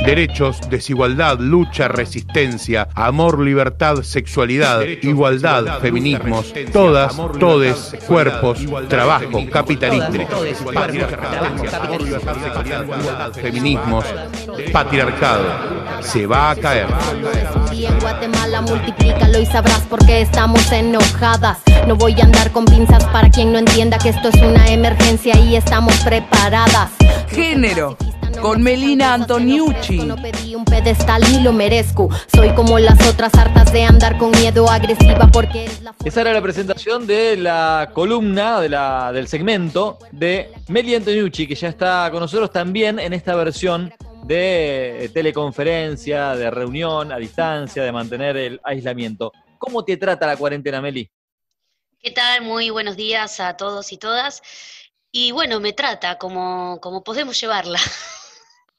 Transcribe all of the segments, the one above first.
Derechos, desigualdad, lucha, resistencia, amor, libertad, sexualidad, igualdad, feminismos, todas, todes, cuerpos, trabajo, capitalismo, feminismos, patriarcado. Se va a caer. Y en Guatemala multiplícalo y sabrás por qué estamos enojadas. No voy a andar con pinzas para quien no entienda que esto es una emergencia y estamos preparadas. Género, con Melina Antoniucci. No pedí un pedestal ni lo merezco. Soy como las otras, hartas de andar con miedo, agresiva porque es la... Esa era la presentación de la columna, del segmento de Meli Antoniucci, que ya está con nosotros también en esta versión de teleconferencia, de reunión a distancia, de mantener el aislamiento. ¿Cómo te trata la cuarentena, Meli? ¿Qué tal? Muy buenos días a todos y todas. Y bueno, me trata como podemos llevarla.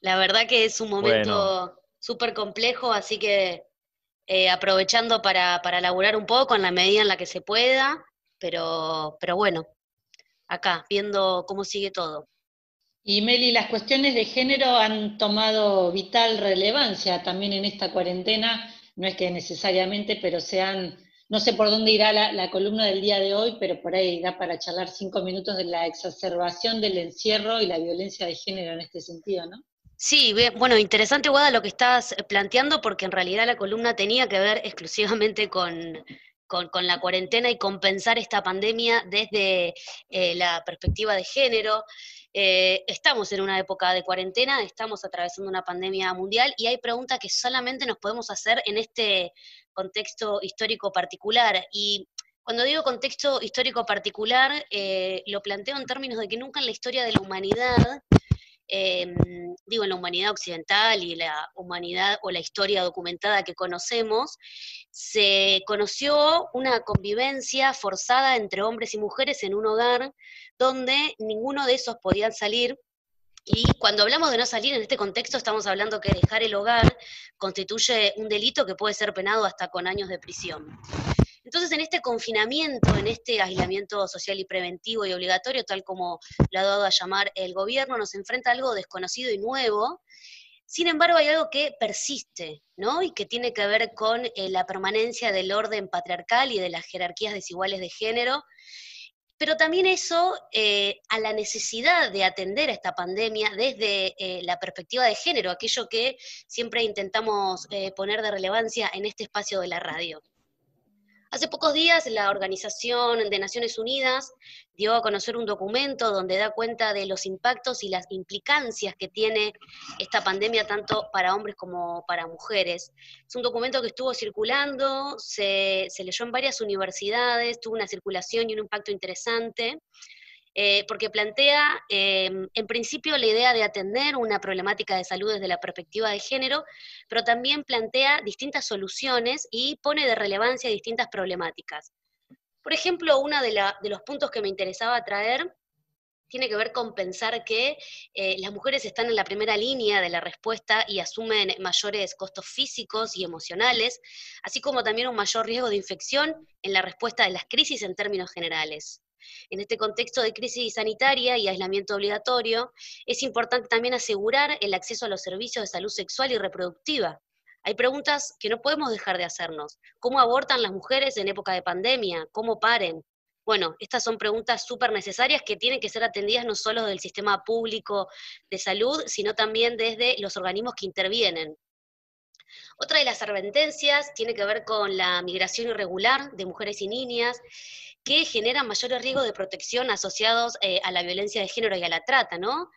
La verdad que es un momento súper complejo, así que aprovechando para laburar un poco en la medida en la que se pueda, pero bueno, acá, viendo cómo sigue todo. Y Meli, las cuestiones de género han tomado vital relevancia también en esta cuarentena, no es que necesariamente, pero no sé por dónde irá la columna del día de hoy, pero por ahí da para charlar 5 minutos de la exacerbación del encierro y la violencia de género en este sentido, ¿no? Sí, bueno, interesante, Guada, lo que estás planteando, porque en realidad la columna tenía que ver exclusivamente con la cuarentena y con pensar esta pandemia desde la perspectiva de género. Estamos en una época de cuarentena, estamos atravesando una pandemia mundial y hay preguntas que solamente nos podemos hacer en este contexto histórico particular. Y cuando digo contexto histórico particular, lo planteo en términos de que nunca en la historia de la humanidad, digo en la humanidad occidental y la humanidad o la historia documentada que conocemos, se conoció una convivencia forzada entre hombres y mujeres en un hogar donde ninguno de esos podía salir. Y cuando hablamos de no salir en este contexto estamos hablando que dejar el hogar constituye un delito que puede ser penado hasta con años de prisión. Entonces, en este confinamiento, en este aislamiento social y preventivo y obligatorio, tal como lo ha dado a llamar el gobierno, nos enfrenta a algo desconocido y nuevo. Sin embargo, hay algo que persiste, ¿no? Y que tiene que ver con la permanencia del orden patriarcal y de las jerarquías desiguales de género, pero también eso a la necesidad de atender a esta pandemia desde la perspectiva de género, aquello que siempre intentamos poner de relevancia en este espacio de la radio. Hace pocos días la Organización de Naciones Unidas dio a conocer un documento donde da cuenta de los impactos y las implicancias que tiene esta pandemia tanto para hombres como para mujeres. Es un documento que estuvo circulando, se leyó en varias universidades, tuvo una circulación y un impacto interesante. Porque plantea, en principio, la idea de atender una problemática de salud desde la perspectiva de género, pero también plantea distintas soluciones y pone de relevancia distintas problemáticas. Por ejemplo, uno de los puntos que me interesaba traer tiene que ver con pensar que las mujeres están en la primera línea de la respuesta y asumen mayores costos físicos y emocionales, así como también un mayor riesgo de infección en la respuesta de las crisis en términos generales. En este contexto de crisis sanitaria y aislamiento obligatorio, es importante también asegurar el acceso a los servicios de salud sexual y reproductiva. Hay preguntas que no podemos dejar de hacernos. ¿Cómo abortan las mujeres en época de pandemia? ¿Cómo paren? Bueno, estas son preguntas súper necesarias que tienen que ser atendidas no solo del sistema público de salud, sino también desde los organismos que intervienen. Otra de las advertencias tiene que ver con la migración irregular de mujeres y niñas, que generan mayores riesgos de protección asociados a la violencia de género y a la trata, ¿no?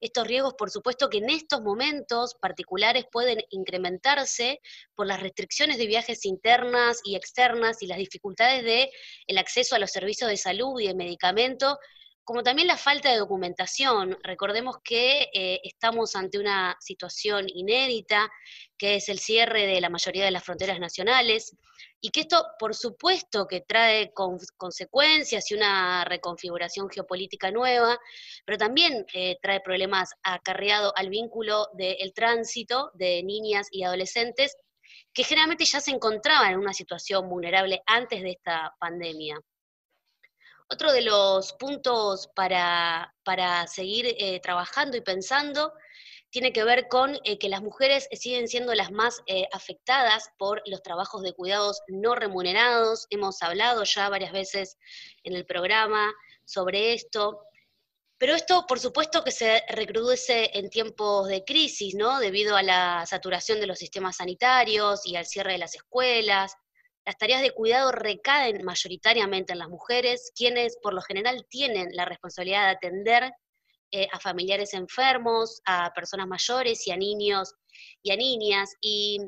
Estos riesgos, por supuesto, que en estos momentos particulares pueden incrementarse por las restricciones de viajes internas y externas y las dificultades de el acceso a los servicios de salud y de medicamento, como también la falta de documentación. Recordemos que estamos ante una situación inédita, que es el cierre de la mayoría de las fronteras nacionales, y que esto, por supuesto, que trae consecuencias y una reconfiguración geopolítica nueva, pero también trae problemas acarreados al vínculo del tránsito de niñas y adolescentes que generalmente ya se encontraban en una situación vulnerable antes de esta pandemia. Otro de los puntos para seguir trabajando y pensando tiene que ver con que las mujeres siguen siendo las más afectadas por los trabajos de cuidados no remunerados. Hemos hablado ya varias veces en el programa sobre esto. Pero esto, por supuesto, que se recrudece en tiempos de crisis, ¿no? Debido a la saturación de los sistemas sanitarios y al cierre de las escuelas. Las tareas de cuidado recaen mayoritariamente en las mujeres, quienes por lo general tienen la responsabilidad de atender a familiares enfermos, a personas mayores y a niños y a niñas. Y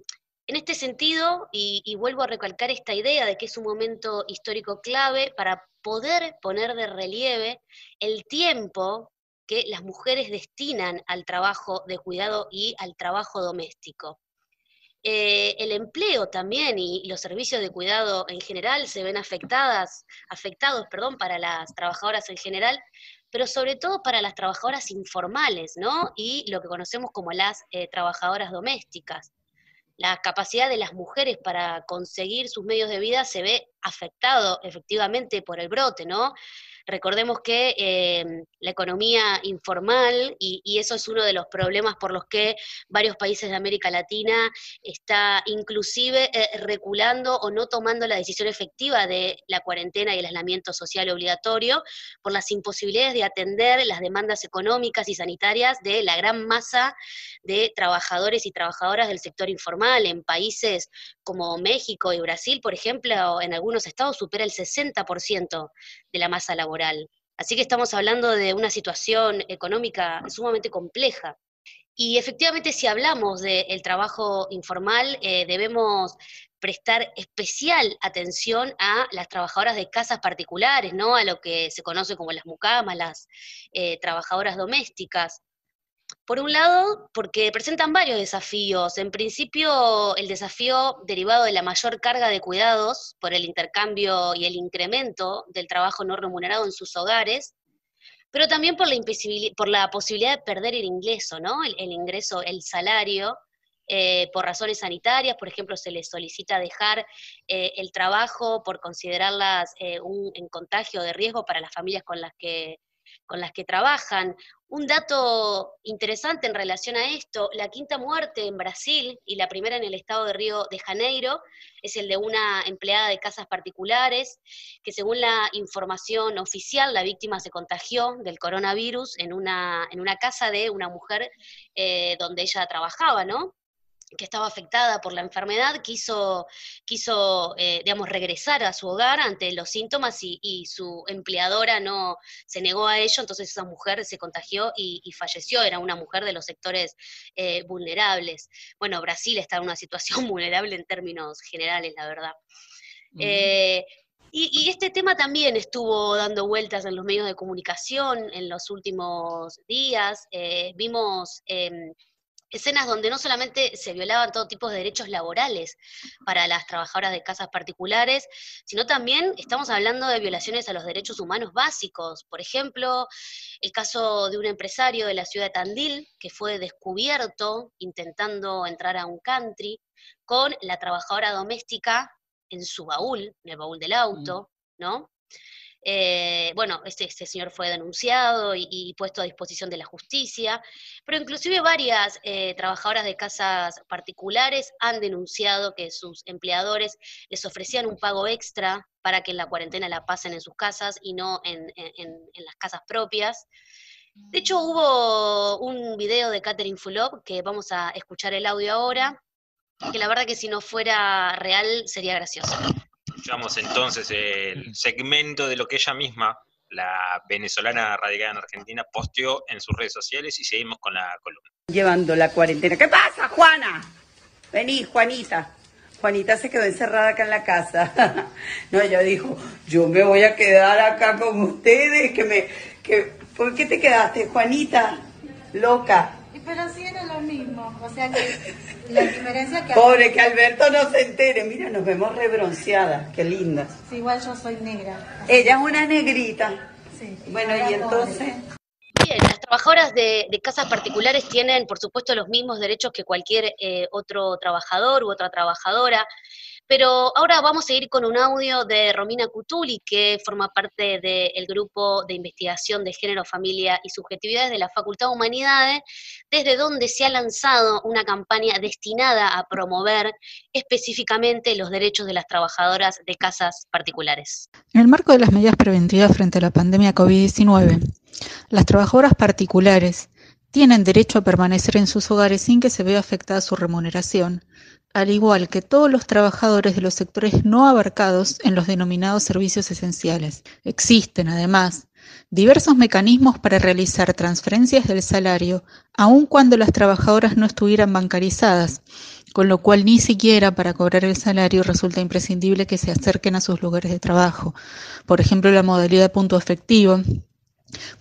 en este sentido, y vuelvo a recalcar esta idea de que es un momento histórico clave para poder poner de relieve el tiempo que las mujeres destinan al trabajo de cuidado y al trabajo doméstico. El empleo también y los servicios de cuidado en general se ven afectados, para las trabajadoras en general, pero sobre todo para las trabajadoras informales, ¿no? Y lo que conocemos como las trabajadoras domésticas. La capacidad de las mujeres para conseguir sus medios de vida se ve afectado efectivamente por el brote, ¿no? Recordemos que la economía informal, y eso es uno de los problemas por los que varios países de América Latina está inclusive reculando o no tomando la decisión efectiva de la cuarentena y el aislamiento social obligatorio, por las imposibilidades de atender las demandas económicas y sanitarias de la gran masa de trabajadores y trabajadoras del sector informal. En países como México y Brasil, por ejemplo, en algunos estados supera el 60% de la masa laboral. Así que estamos hablando de una situación económica sumamente compleja. Y efectivamente, si hablamos del trabajo informal, debemos prestar especial atención a las trabajadoras de casas particulares, ¿no? A lo que se conoce como las mucamas, las trabajadoras domésticas. Por un lado, porque presentan varios desafíos. En principio, el desafío derivado de la mayor carga de cuidados por el intercambio y el incremento del trabajo no remunerado en sus hogares, pero también por la posibilidad de perder el ingreso, ¿no? El ingreso, el salario, por razones sanitarias. Por ejemplo, se les solicita dejar el trabajo por considerarlas en contagio de riesgo para las familias con las que trabajan. Un dato interesante en relación a esto: la quinta muerte en Brasil y la primera en el estado de Río de Janeiro es el de una empleada de casas particulares, que según la información oficial, la víctima se contagió del coronavirus en una casa de una mujer donde ella trabajaba, ¿no? Que estaba afectada por la enfermedad, quiso digamos, regresar a su hogar ante los síntomas y su empleadora no se negó a ello. Entonces esa mujer se contagió y falleció. Era una mujer de los sectores vulnerables. Bueno, Brasil está en una situación vulnerable en términos generales, la verdad. Y este tema también estuvo dando vueltas en los medios de comunicación en los últimos días. Vimos escenas donde no solamente se violaban todo tipo de derechos laborales para las trabajadoras de casas particulares, sino también estamos hablando de violaciones a los derechos humanos básicos. Por ejemplo, el caso de un empresario de la ciudad de Tandil que fue descubierto intentando entrar a un country con la trabajadora doméstica en su baúl, en el baúl del auto, ¿no? Bueno, este señor fue denunciado y puesto a disposición de la justicia, pero inclusive varias trabajadoras de casas particulares han denunciado que sus empleadores les ofrecían un pago extra para que en la cuarentena la pasen en sus casas y no en las casas propias. De hecho, hubo un video de Catherine Fulop, que vamos a escuchar el audio ahora, que la verdad que si no fuera real sería gracioso. Escuchamos entonces el segmento de lo que ella misma, la venezolana radicada en Argentina, posteó en sus redes sociales, y seguimos con la columna. Llevando la cuarentena. ¿Qué pasa, Juana? Vení, Juanita. Juanita se quedó encerrada acá en la casa. No, ella dijo, yo me voy a quedar acá con ustedes. ¿Por qué te quedaste, Juanita? Loca. Pero sí era lo mismo, o sea que la diferencia que... Pobre, que Alberto no se entere. Mira, nos vemos rebronceadas, qué lindas. Sí, igual yo soy negra. Ella es una negrita. Sí. Bueno, y entonces... Bien, las trabajadoras de casas particulares tienen, por supuesto, los mismos derechos que cualquier otro trabajador u otra trabajadora, Pero ahora vamos a ir con un audio de Romina Cutuli, que forma parte del grupo de investigación de género, familia y subjetividades de la Facultad de Humanidades, desde donde se ha lanzado una campaña destinada a promover específicamente los derechos de las trabajadoras de casas particulares. En el marco de las medidas preventivas frente a la pandemia COVID-19, las trabajadoras particulares tienen derecho a permanecer en sus hogares sin que se vea afectada su remuneración, al igual que todos los trabajadores de los sectores no abarcados en los denominados servicios esenciales. Existen, además, diversos mecanismos para realizar transferencias del salario, aun cuando las trabajadoras no estuvieran bancarizadas, con lo cual ni siquiera para cobrar el salario resulta imprescindible que se acerquen a sus lugares de trabajo. Por ejemplo, la modalidad de punto efectivo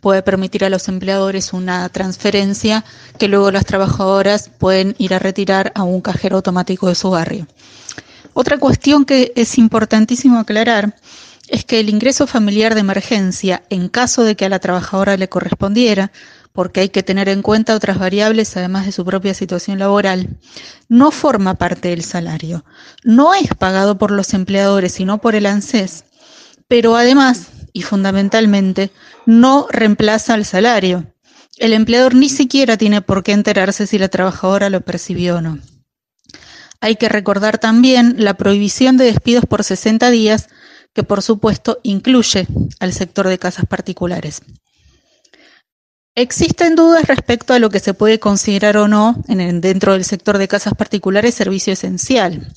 puede permitir a los empleadores una transferencia que luego las trabajadoras pueden ir a retirar a un cajero automático de su barrio. Otra cuestión que es importantísimo aclarar es que el ingreso familiar de emergencia, en caso de que a la trabajadora le correspondiera, porque hay que tener en cuenta otras variables además de su propia situación laboral, no forma parte del salario. No es pagado por los empleadores, sino por el ANSES, pero además, y fundamentalmente, no reemplaza al salario. El empleador ni siquiera tiene por qué enterarse si la trabajadora lo percibió o no. Hay que recordar también la prohibición de despidos por 60 días, que por supuesto incluye al sector de casas particulares. Existen dudas respecto a lo que se puede considerar o no dentro del sector de casas particulares servicio esencial.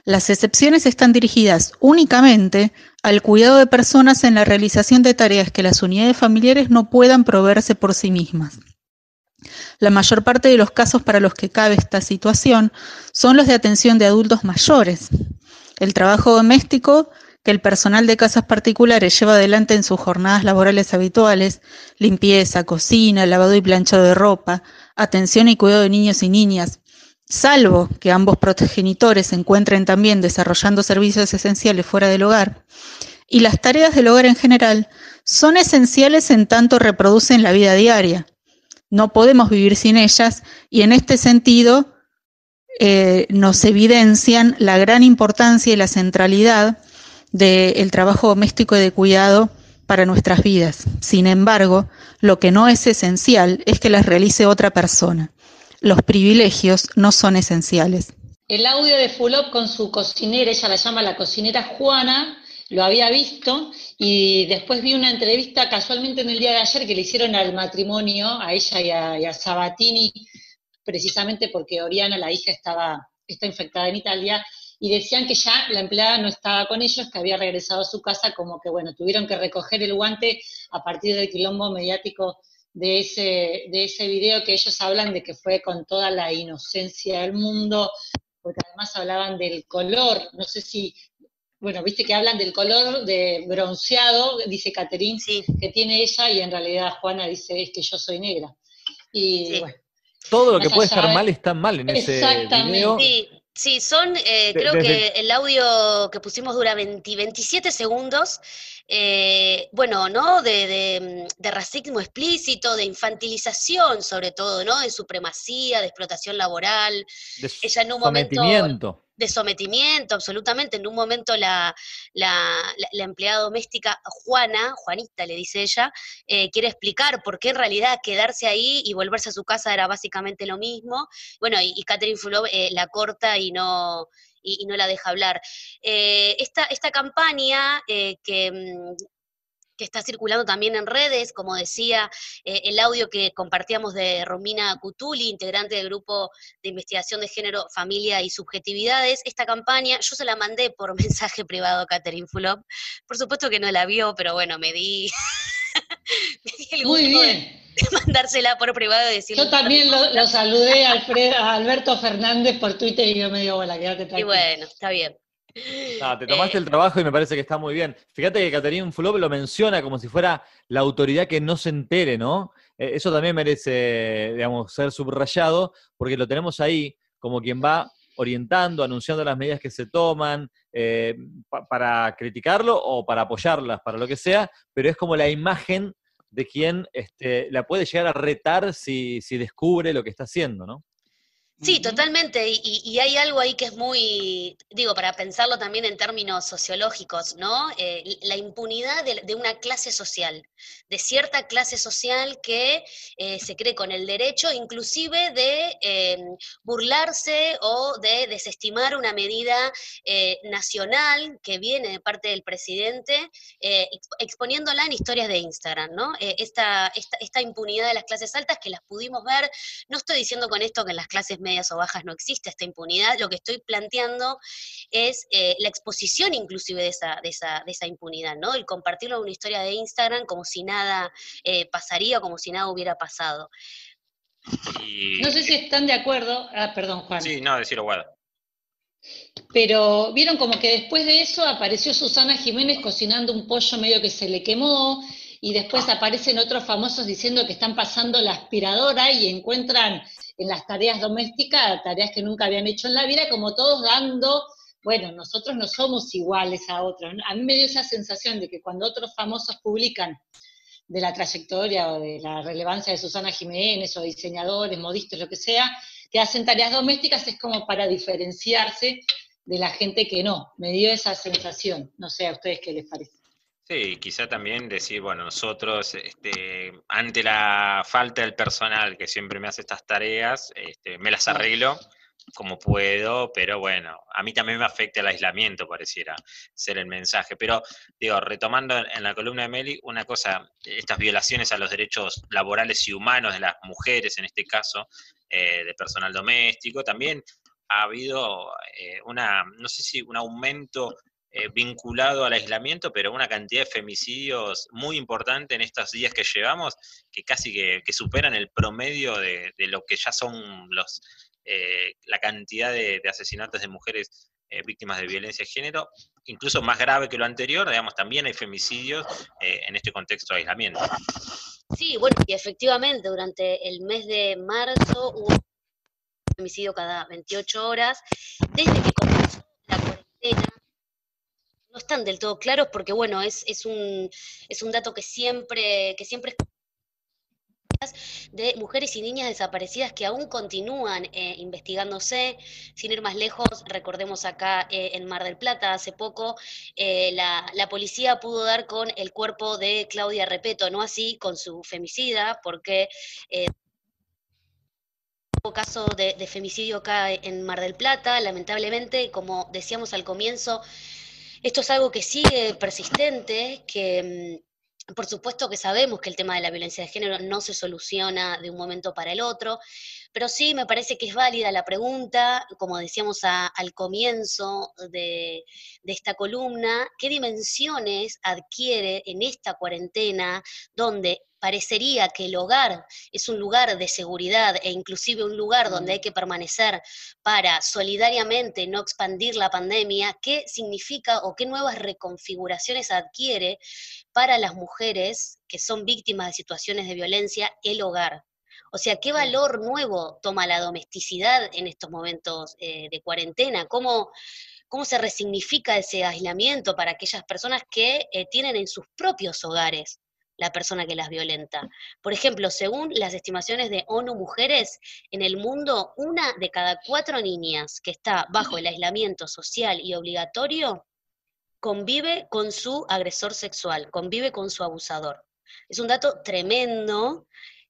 Las excepciones están dirigidas únicamente al cuidado de personas en la realización de tareas que las unidades familiares no puedan proveerse por sí mismas. La mayor parte de los casos para los que cabe esta situación son los de atención de adultos mayores. El trabajo doméstico que el personal de casas particulares lleva adelante en sus jornadas laborales habituales, limpieza, cocina, lavado y planchado de ropa, atención y cuidado de niños y niñas, salvo que ambos progenitores se encuentren también desarrollando servicios esenciales fuera del hogar, y las tareas del hogar en general son esenciales en tanto reproducen la vida diaria. No podemos vivir sin ellas y en este sentido nos evidencian la gran importancia y la centralidad del trabajo doméstico y de cuidado para nuestras vidas. Sin embargo, lo que no es esencial es que las realice otra persona. Los privilegios no son esenciales. El audio de Fulop con su cocinera, ella la llama la cocinera Juana, lo había visto y después vi una entrevista casualmente en el día de ayer que le hicieron al matrimonio, a ella y a Sabatini, precisamente porque Oriana, la hija, está infectada en Italia, y decían que ya la empleada no estaba con ellos, que había regresado a su casa, como que bueno, tuvieron que recoger el guante a partir del quilombo mediático de ese video que ellos hablan de que fue con toda la inocencia del mundo, porque además hablaban del color, no sé si, bueno, viste que hablan del color de bronceado, dice Catherine, sí, que tiene ella, y en realidad Juana dice, es que yo soy negra. Y sí, bueno. Todo lo que puede estar mal está mal en ese video. Sí. Sí, creo que el audio que pusimos dura 27 segundos, bueno, ¿no? De racismo explícito, de infantilización sobre todo, ¿no? De supremacía, de explotación laboral. Ella en un momento... De sometimiento, absolutamente. En un momento la empleada doméstica, Juanita le dice ella, quiere explicar por qué en realidad quedarse ahí y volverse a su casa era básicamente lo mismo. Bueno, y Catherine Fulop la corta y no la deja hablar. Esta campaña que está circulando también en redes, como decía, el audio que compartíamos de Romina Cutuli, integrante del grupo de investigación de género, familia y subjetividades. Esta campaña, yo se la mandé por mensaje privado a Catherine Fulop. Por supuesto que no la vio, pero bueno, me di el gusto de mandársela por privado y decirle... Yo también lo saludé a Alberto Fernández por Twitter y yo me digo, bueno, quédate tranquilo. Y bueno, está bien. No, te tomaste el trabajo y me parece que está muy bien. Fíjate que Catherine Fulop lo menciona como si fuera la autoridad que no se entere, ¿no? Eso también merece, digamos, ser subrayado, porque lo tenemos ahí como quien va orientando, anunciando las medidas que se toman, para criticarlo o para apoyarlas, para lo que sea, pero es como la imagen de quien la puede llegar a retar si descubre lo que está haciendo, ¿no? Sí, totalmente, y hay algo ahí que es muy, digo, para pensarlo también en términos sociológicos, ¿no? La impunidad de una clase social, de cierta clase social que se cree con el derecho inclusive de burlarse o de desestimar una medida nacional que viene de parte del presidente, exponiéndola en historias de Instagram, ¿no? Esta impunidad de las clases altas que las pudimos ver. No estoy diciendo con esto que en las clases medias o bajas no existe esta impunidad, lo que estoy planteando es la exposición inclusive de esa impunidad, ¿no? El compartirlo en una historia de Instagram como si nada pasaría, como si nada hubiera pasado. Y, No sé si están de acuerdo, perdón, Juan. sí, no, decirlo, Guada. Pero vieron como que después de eso apareció Susana Jiménez cocinando un pollo medio que se le quemó, y después aparecen otros famosos diciendo que están pasando la aspiradora y encuentran en las tareas domésticas tareas que nunca habían hecho en la vida, como todos dando, bueno, nosotros no somos iguales a otros. A mí me dio esa sensación de que cuando otros famosos publican de la trayectoria o de la relevancia de Susana Jiménez o diseñadores, modistas, lo que sea, que hacen tareas domésticas, es como para diferenciarse de la gente que no. Me dio esa sensación. No sé a ustedes qué les parece. Sí, quizá también decir, bueno, nosotros, ante la falta del personal que siempre me hace estas tareas, me las arreglo como puedo, pero bueno, a mí también me afecta el aislamiento, pareciera ser el mensaje. Pero, digo, retomando en la columna de Meli, una cosa, estas violaciones a los derechos laborales y humanos de las mujeres, en este caso, de personal doméstico, también ha habido no sé si un aumento vinculado al aislamiento, pero una cantidad de femicidios muy importante en estos días que llevamos, que casi que superan el promedio de lo que ya son la cantidad de asesinatos de mujeres víctimas de violencia de género, incluso más grave que lo anterior, digamos, también hay femicidios en este contexto de aislamiento. Sí, bueno, y efectivamente durante el mes de marzo hubo un femicidio cada 28 horas, desde que comenzó la cuarentena. No están del todo claros porque, bueno, es un dato que siempre de mujeres y niñas desaparecidas que aún continúan investigándose. Sin ir más lejos, recordemos acá en Mar del Plata, hace poco, la policía pudo dar con el cuerpo de Claudia Repeto, no así con su femicida, porque hubo caso de femicidio acá en Mar del Plata. Lamentablemente, como decíamos al comienzo, esto es algo que sigue persistente, que por supuesto que sabemos que el tema de la violencia de género no se soluciona de un momento para el otro, pero sí me parece que es válida la pregunta, como decíamos al comienzo de esta columna, ¿qué dimensiones adquiere en esta cuarentena donde parecería que el hogar es un lugar de seguridad e inclusive un lugar donde hay que permanecer para solidariamente no expandir la pandemia? ¿Qué significa o qué nuevas reconfiguraciones adquiere para las mujeres que son víctimas de situaciones de violencia el hogar? O sea, ¿qué valor nuevo toma la domesticidad en estos momentos de cuarentena? ¿Cómo se resignifica ese aislamiento para aquellas personas que tienen en sus propios hogares la persona que las violenta? Por ejemplo, según las estimaciones de ONU Mujeres, en el mundo, 1 de cada 4 niñas que está bajo el aislamiento social y obligatorio convive con su agresor sexual, convive con su abusador. Es un dato tremendo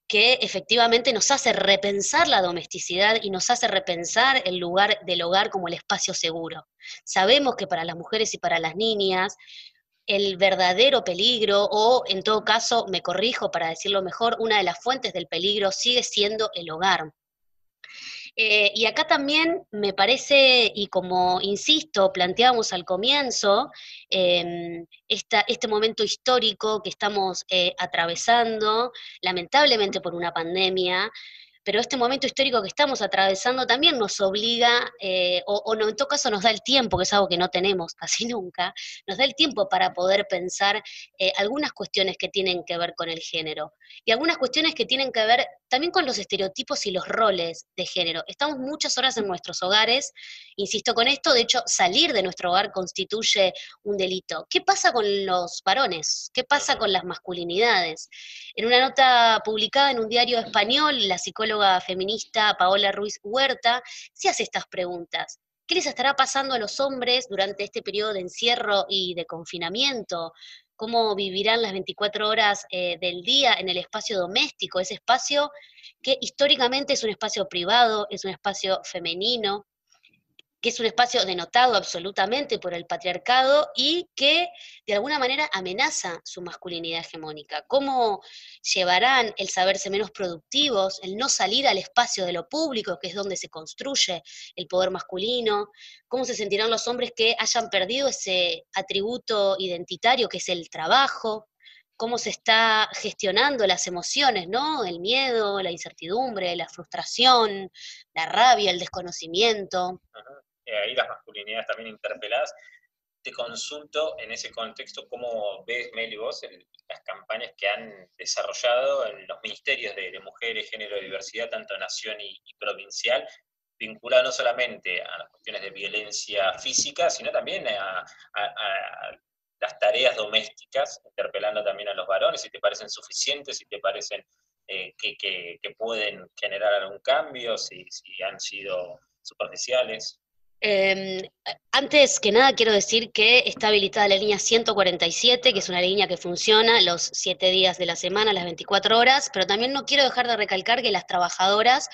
que efectivamente nos hace repensar la domesticidad y nos hace repensar el lugar del hogar como el espacio seguro. Sabemos que para las mujeres y para las niñas, el verdadero peligro, o en todo caso, me corrijo para decirlo mejor, una de las fuentes del peligro sigue siendo el hogar. Y acá también me parece, y como insisto, planteábamos al comienzo, este momento histórico que estamos atravesando, lamentablemente por una pandemia, pero este momento histórico que estamos atravesando también nos obliga, o no, en todo caso nos da el tiempo, que es algo que no tenemos casi nunca, nos da el tiempo para poder pensar algunas cuestiones que tienen que ver con el género, y algunas cuestiones que tienen que ver también con los estereotipos y los roles de género. Estamos muchas horas en nuestros hogares, insisto con esto, de hecho salir de nuestro hogar constituye un delito. ¿Qué pasa con los varones? ¿Qué pasa con las masculinidades? En una nota publicada en un diario español, la psicóloga psicóloga feminista Paola Ruiz Huerta, se hace estas preguntas. ¿Qué les estará pasando a los hombres durante este periodo de encierro y de confinamiento? ¿Cómo vivirán las 24 horas del día en el espacio doméstico, ese espacio que históricamente es un espacio privado, es un espacio femenino, que es un espacio denotado absolutamente por el patriarcado y que de alguna manera amenaza su masculinidad hegemónica? ¿Cómo llevarán el saberse menos productivos, el no salir al espacio de lo público, que es donde se construye el poder masculino? ¿Cómo se sentirán los hombres que hayan perdido ese atributo identitario que es el trabajo? ¿Cómo se está gestionando las emociones, ¿no? El miedo, la incertidumbre, la frustración, la rabia, el desconocimiento. Ahí las masculinidades también interpeladas. Te consulto en ese contexto, ¿cómo ves, Meli, vos, las campañas que han desarrollado en los ministerios de mujeres, género y diversidad, tanto nación y provincial, vinculado no solamente a las cuestiones de violencia física, sino también a las tareas domésticas, interpelando también a los varones, si te parecen suficientes, si te parecen que pueden generar algún cambio, si han sido superficiales? Antes que nada quiero decir que está habilitada la línea 147, que es una línea que funciona los 7 días de la semana, las 24 horas, pero también no quiero dejar de recalcar que las trabajadoras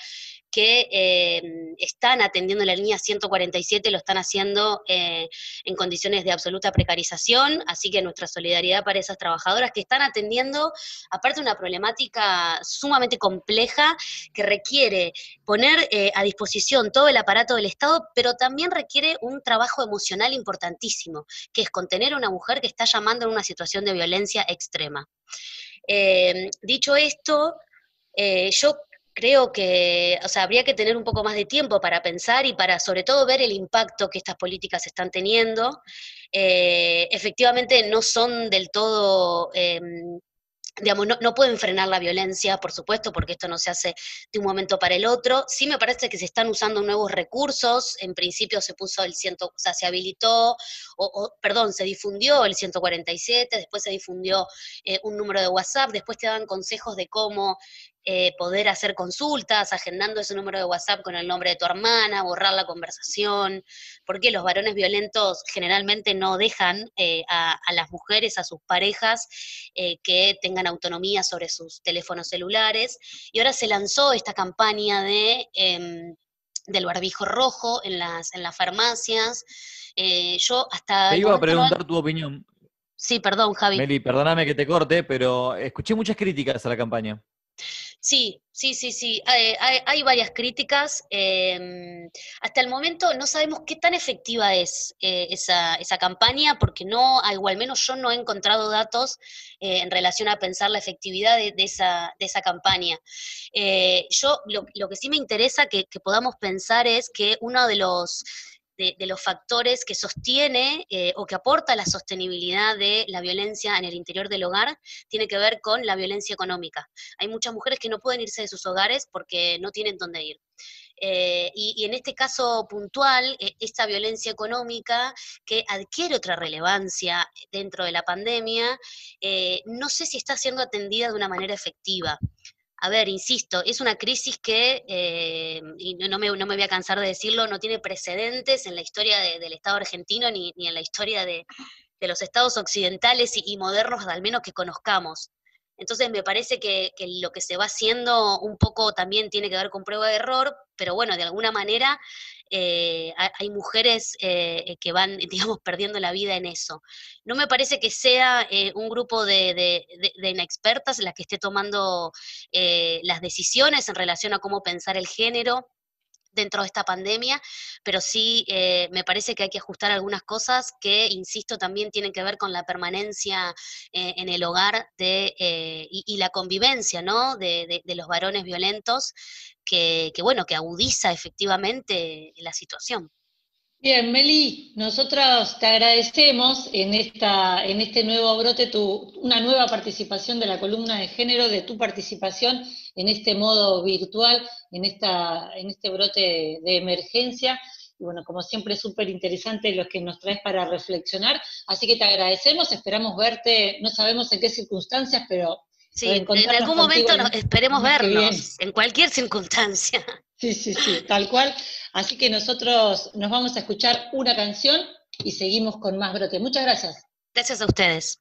que están atendiendo la línea 147 lo están haciendo en condiciones de absoluta precarización, así que nuestra solidaridad para esas trabajadoras que están atendiendo, aparte una problemática sumamente compleja que requiere poner a disposición todo el aparato del Estado, pero también requiere un trabajo emocional importantísimo, que es contener a una mujer que está llamando en una situación de violencia extrema. Dicho esto, yo creo que, o sea, habría que tener un poco más de tiempo para pensar y para, sobre todo, ver el impacto que estas políticas están teniendo. Efectivamente, no son del todo... digamos, no pueden frenar la violencia, por supuesto, porque esto no se hace de un momento para el otro. Sí me parece que se están usando nuevos recursos. En principio se puso se habilitó, se difundió el 147, después se difundió un número de WhatsApp, después te daban consejos de cómo poder hacer consultas, agendando ese número de WhatsApp con el nombre de tu hermana, borrar la conversación, porque los varones violentos generalmente no dejan a las mujeres, a sus parejas, que tengan autonomía sobre sus teléfonos celulares. Y ahora se lanzó esta campaña del barbijo rojo en las farmacias. Yo hasta... Te iba a preguntar tu opinión. Sí, perdón, Javi. Meli, perdóname que te corte, pero escuché muchas críticas a la campaña. Sí. Hay varias críticas. Hasta el momento no sabemos qué tan efectiva es esa campaña, porque o al menos yo no he encontrado datos en relación a pensar la efectividad de esa campaña. Yo lo que sí me interesa que podamos pensar es que uno de los factores que sostiene o que aporta la sostenibilidad de la violencia en el interior del hogar tiene que ver con la violencia económica. Hay muchas mujeres que no pueden irse de sus hogares porque no tienen dónde ir. Y en este caso puntual, esta violencia económica que adquiere otra relevancia dentro de la pandemia, no sé si está siendo atendida de una manera efectiva. A ver, insisto, es una crisis que, y no me voy a cansar de decirlo, no tiene precedentes en la historia del Estado argentino ni en la historia de los estados occidentales y modernos, al menos que conozcamos. Entonces me parece que lo que se va haciendo un poco también tiene que ver con prueba de error, pero bueno, de alguna manera hay mujeres que van, digamos, perdiendo la vida en eso. No me parece que sea un grupo de inexpertas las que esté tomando las decisiones en relación a cómo pensar el género dentro de esta pandemia, pero sí me parece que hay que ajustar algunas cosas que, insisto, también tienen que ver con la permanencia en el hogar y la convivencia, ¿no? de los varones violentos, que agudiza efectivamente la situación. Bien, Meli, nosotros te agradecemos en este nuevo brote una nueva participación de la columna de género, de tu participación en este modo virtual, en este brote de emergencia. Y bueno, como siempre, súper interesante lo que nos traes para reflexionar. Así que te agradecemos, esperamos verte, no sabemos en qué circunstancias, pero Sí, en algún momento esperemos vernos, en cualquier circunstancia. Sí, tal cual. Así que nosotros nos vamos a escuchar una canción y seguimos con más Brote. Muchas gracias. Gracias a ustedes.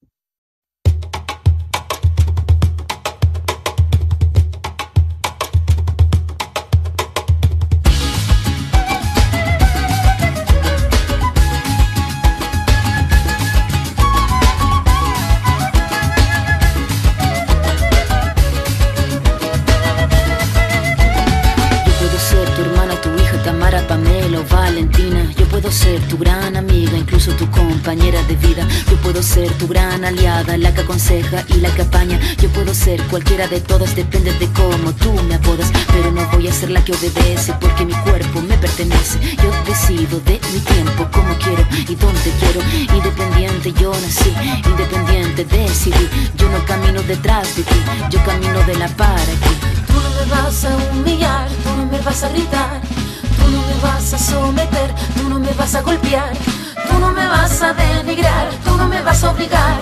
Valentina, yo puedo ser tu gran amiga, incluso tu compañera de vida. Yo puedo ser tu gran aliada, la que aconseja y la que apaña. Yo puedo ser cualquiera de todas, depende de cómo tú me apodas. Pero no voy a ser la que obedece, porque mi cuerpo me pertenece. Yo decido de mi tiempo, cómo quiero y dónde quiero. Independiente yo nací, independiente decidí. Yo no camino detrás de ti, yo camino de la para aquí. Tú no me vas a humillar, tú no me vas a gritar. Tú no me vas a someter, tú no me vas a golpear. Tú no me vas a denigrar, tú no me vas a obligar.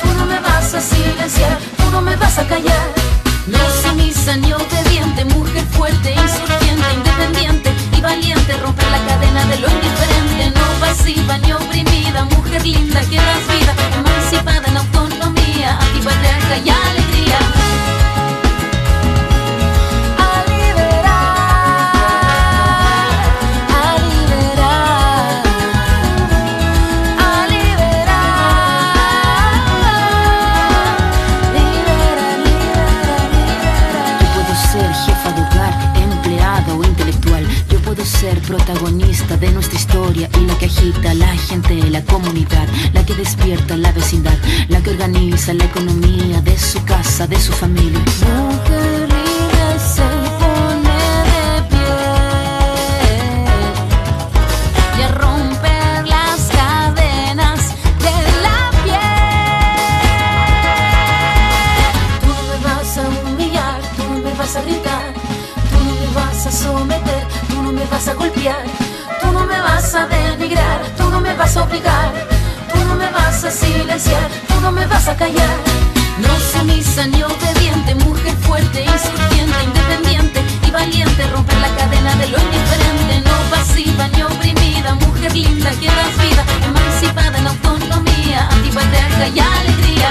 Tú no me vas a silenciar, tú no me vas a callar. No sumisa ni obediente, mujer fuerte, insurgente, independiente y valiente. Romper la cadena de lo indiferente, no pasiva ni oprimida. Mujer linda que das vida, emancipada en autonomía, antipatriarca y alegría. Ser protagonista de nuestra historia y la que agita a la gente, la comunidad, la que despierta la vecindad, la que organiza la economía de su casa, de su familia. Mujer libre se pone de pie y a romper las cadenas de la piel. Tú no me vas a humillar, tú no me vas a gritar, tú no me vas a someter, tú no me vas a golpear, tú no me vas a denigrar, tú no me vas a obligar, tú no me vas a silenciar, tú no me vas a callar. No sumisa ni obediente, mujer fuerte, insurgente, independiente y valiente. Romper la cadena de lo indiferente, no pasiva ni oprimida. Mujer linda que das vida, emancipada en autonomía, antipatriarca y alegría.